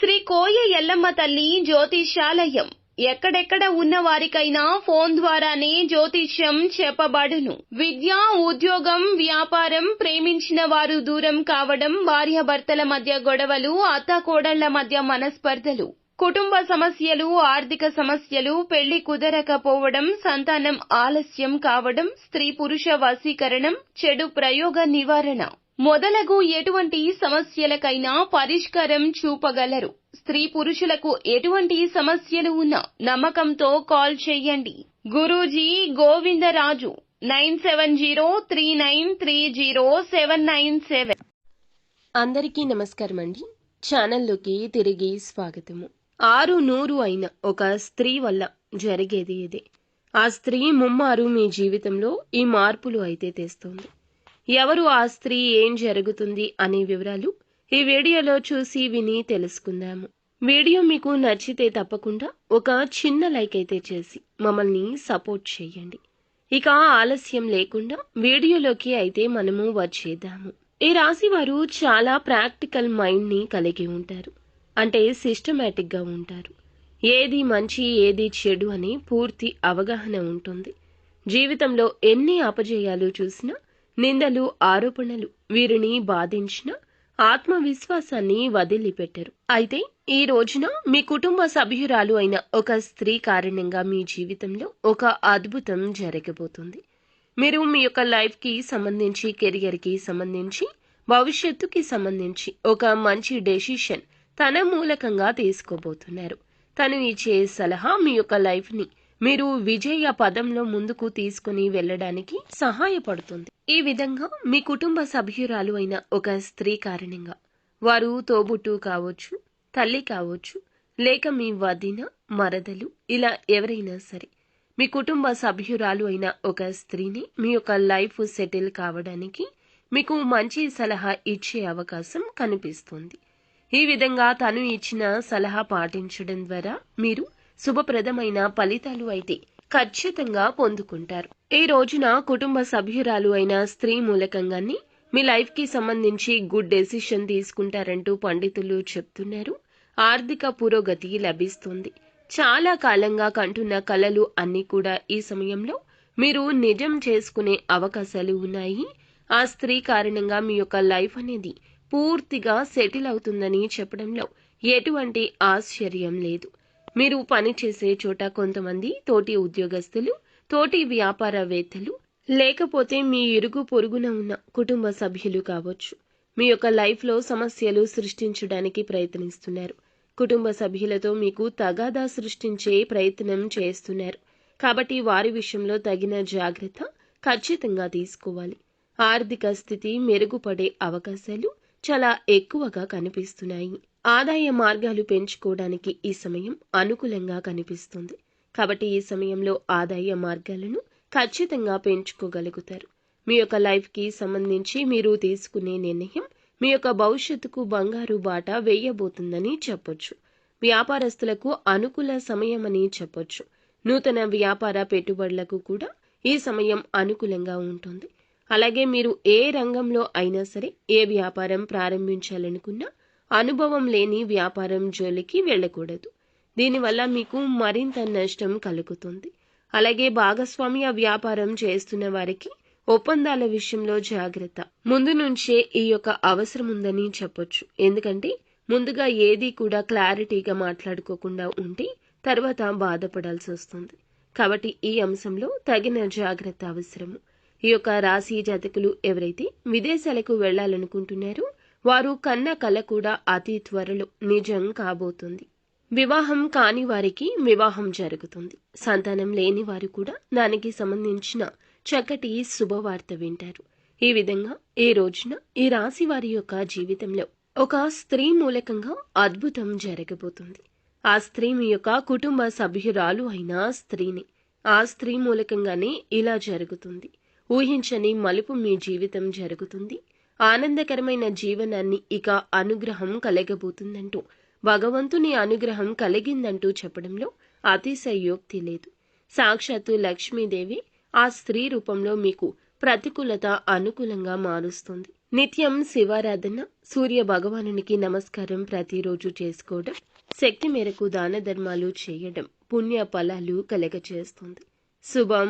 శ్రీ కోయ ఎల్లమ్మ తల్లి జ్యోతిష్యాలయం ఎక్కడెక్కడ ఉన్న వారికైనా ఫోన్ ద్వారానే జ్యోతిష్యం చెప్పబడును. విద్య, ఉద్యోగం, వ్యాపారం, ప్రేమించిన వారు దూరం కావడం, భార్యాభర్తల మధ్య గొడవలు, అత్తాకోడళ్ల మధ్య మనస్పర్ధలు, కుటుంబ సమస్యలు, ఆర్థిక సమస్యలు, పెళ్లి కుదరకపోవడం, సంతానం ఆలస్యం కావడం, స్త్రీ పురుష వశీకరణం, చెడు ప్రయోగ నివారణ మొదలగు ఎటువంటి సమస్యలకైనా పరిష్కారం చూపగలరు. స్త్రీ పురుషులకు ఎటువంటి సమస్యలు ఉన్నా నమ్మకంతో కాల్ చేయండి. గురూజీ గోవిందరాజు 9703930797. అందరికీ నమస్కారం అండి. ఛానల్లోకి తిరిగి స్వాగతము. 600 అయిన ఒక స్త్రీ వల్ల జరిగేది ఇదే. ఆ స్త్రీ ముమ్మారు మీ జీవితంలో ఈ మార్పులు అయితే తెస్తుంది. ఎవరు ఆ స్త్రీ, ఏం జరుగుతుంది అనే వివరాలు ఈ వీడియోలో చూసి విని తెలుసుకుందాము. వీడియో మీకు నచ్చితే తప్పకుండా ఒక చిన్న లైక్ అయితే చేసి మమ్మల్ని సపోర్ట్ చేయండి. ఇక ఆలస్యం లేకుండా వీడియోలోకి అయితే మనము వచ్చేద్దాము. ఈ రాశి వారు చాలా ప్రాక్టికల్ మైండ్ ని కలిగి ఉంటారు. అంటే సిస్టమేటిక్ గా ఉంటారు. ఏది మంచి ఏది చెడు అని పూర్తి అవగాహన ఉంటుంది. జీవితంలో ఎన్ని అపజయాలు చూసినా, నిందలు, ఆరోపణలు వీరిని బాధించిన ఆత్మవిశ్వాసాన్ని వదిలిపెట్టరు. అయితే ఈ రోజున మీ కుటుంబ సభ్యురాలు అయిన ఒక స్త్రీ కారణంగా మీ జీవితంలో ఒక అద్భుతం జరగబోతుంది. మీరు మీ యొక్క లైఫ్ కి సంబంధించి, కెరియర్ కి సంబంధించి, భవిష్యత్తుకి సంబంధించి ఒక మంచి డెసిషన్ తన మూలకంగా తీసుకోబోతున్నారు. తను ఇచ్చే సలహా మీ యొక్క లైఫ్ ని మీరు విజయ పదంలో ముందుకు తీసుకుని వెళ్లడానికి సహాయపడుతుంది. ఈ విధంగా మీ కుటుంబ సభ్యురాలు అయిన ఒక స్త్రీ కారణంగా, వారు తోబుట్టు కావచ్చు, తల్లి కావచ్చు, లేక మీ వదిన, మరదలు, ఇలా ఎవరైనా సరే మీ కుటుంబ సభ్యురాలు అయిన ఒక స్త్రీని మీ యొక్క లైఫ్ సెటిల్ కావడానికి మీకు మంచి సలహా ఇచ్చే అవకాశం కనిపిస్తుంది. ఈ విధంగా తను ఇచ్చిన సలహా పాటించడం ద్వారా మీరు శుభప్రదమైన ఫలితాలు అయితే ఖచ్చితంగా పొందుకుంటారు. ఈ రోజున కుటుంబ సభ్యురాలు అయిన స్త్రీ మూలకంగానే మీ లైఫ్ కి సంబంధించి గుడ్ డెసిషన్ తీసుకుంటారంటూ పండితులు చెప్తున్నారు. ఆర్థిక పురోగతి లభిస్తుంది. చాలా కాలంగా కంటున్న కలలు అన్ని కూడా ఈ సమయంలో మీరు నిజం చేసుకునే అవకాశాలు ఉన్నాయి. ఆ స్త్రీ కారణంగా మీ యొక్క లైఫ్ అనేది పూర్తిగా సెటిల్ అవుతుందని చెప్పడంలో ఎటువంటి ఆశ్చర్యం లేదు. మీరు పనిచేసే చోట కొంతమంది తోటి ఉద్యోగస్తులు, తోటి వ్యాపారవేత్తలు, లేకపోతే మీ ఇరుగు పొరుగున ఉన్న కుటుంబ సభ్యులు కావచ్చు, మీ యొక్క లైఫ్లో సమస్యలు సృష్టించడానికి ప్రయత్నిస్తున్నారు. కుటుంబ సభ్యులతో మీకు తగాదా సృష్టించే ప్రయత్నం చేస్తున్నారు. కాబట్టి వారి విషయంలో తగిన జాగ్రత్త ఖచ్చితంగా తీసుకోవాలి. ఆర్థిక స్థితి మెరుగుపడే అవకాశాలు చాలా ఎక్కువగా కనిపిస్తున్నాయి. ఆదాయ మార్గాలు పెంచుకోవడానికి ఈ సమయం అనుకూలంగా కనిపిస్తుంది. కాబట్టి ఈ సమయంలో ఆదాయ మార్గాలను ఖచ్చితంగా పెంచుకోగలుగుతారు. మీ యొక్క లైఫ్ కి సంబంధించి మీరు తీసుకునే నిర్ణయం మీ యొక్క భవిష్యత్తుకు బంగారు బాట వేయబోతుందని చెప్పొచ్చు. వ్యాపారస్తులకు అనుకూల సమయం అని చెప్పొచ్చు. నూతన వ్యాపార పెట్టుబడులకు కూడా ఈ సమయం అనుకూలంగా ఉంటుంది. అలాగే మీరు ఏ రంగంలో అయినా సరే, ఏ వ్యాపారం ప్రారంభించాలనుకున్నా అనుభవం లేని వ్యాపారం జోలికి వెళ్ళకూడదు. దీనివల్ల మీకు మరింత నష్టం కలుగుతుంది. అలాగే భాగస్వామ్య వ్యాపారం చేస్తున్న వారికి ఒప్పందాల విషయంలో జాగ్రత్త. ముందు నుంచే ఈ యొక్క అవసరం ఉందని చెప్పొచ్చు. ఎందుకంటే ముందుగా ఏది కూడా క్లారిటీగా మాట్లాడుకోకుండా ఉంటే తర్వాత బాధపడాల్సి వస్తుంది. కాబట్టి ఈ అంశంలో తగిన జాగ్రత్త అవసరము. ఈ యొక్క రాశి జాతకులు ఎవరైతే విదేశాలకు వెళ్లాలనుకుంటున్నారో వారు కన్న కల కూడా అతి త్వరలో నిజం కాబోతుంది. వివాహం కాని వారికి వివాహం జరుగుతుంది. సంతానం లేని వారు కూడా దానికి సంబంధించిన చక్కటి శుభవార్త వింటారు. ఈ విధంగా ఈ రోజున ఈ రాశి వారి యొక్క జీవితంలో ఒక స్త్రీ మూలకంగా అద్భుతం జరగబోతుంది. ఆ స్త్రీ మీ యొక్క కుటుంబ సభ్యురాలు అయిన స్త్రీని. ఆ స్త్రీ మూలకంగానే ఇలా జరుగుతుంది. ఊహించని మలుపు మీ జీవితం జరుగుతుంది. ఆనందకరమైన జీవనాన్ని ఇక అనుగ్రహం కలగబోతుందంటూ, భగవంతుని అనుగ్రహం కలిగిందంటూ చెప్పడంలో అతిశయోక్తి లేదు. సాక్షాత్తు లక్ష్మీదేవి ఆ స్త్రీ రూపంలో మీకు ప్రతికూలత అనుకూలంగా మారుస్తుంది. నిత్యం శివారాధన, సూర్య భగవానునికి నమస్కారం ప్రతిరోజు చేసుకోవడం, శక్తి మేరకు దాన ధర్మాలు చేయడం పుణ్య ఫలాలు కలగచేస్తుంది. శుభం.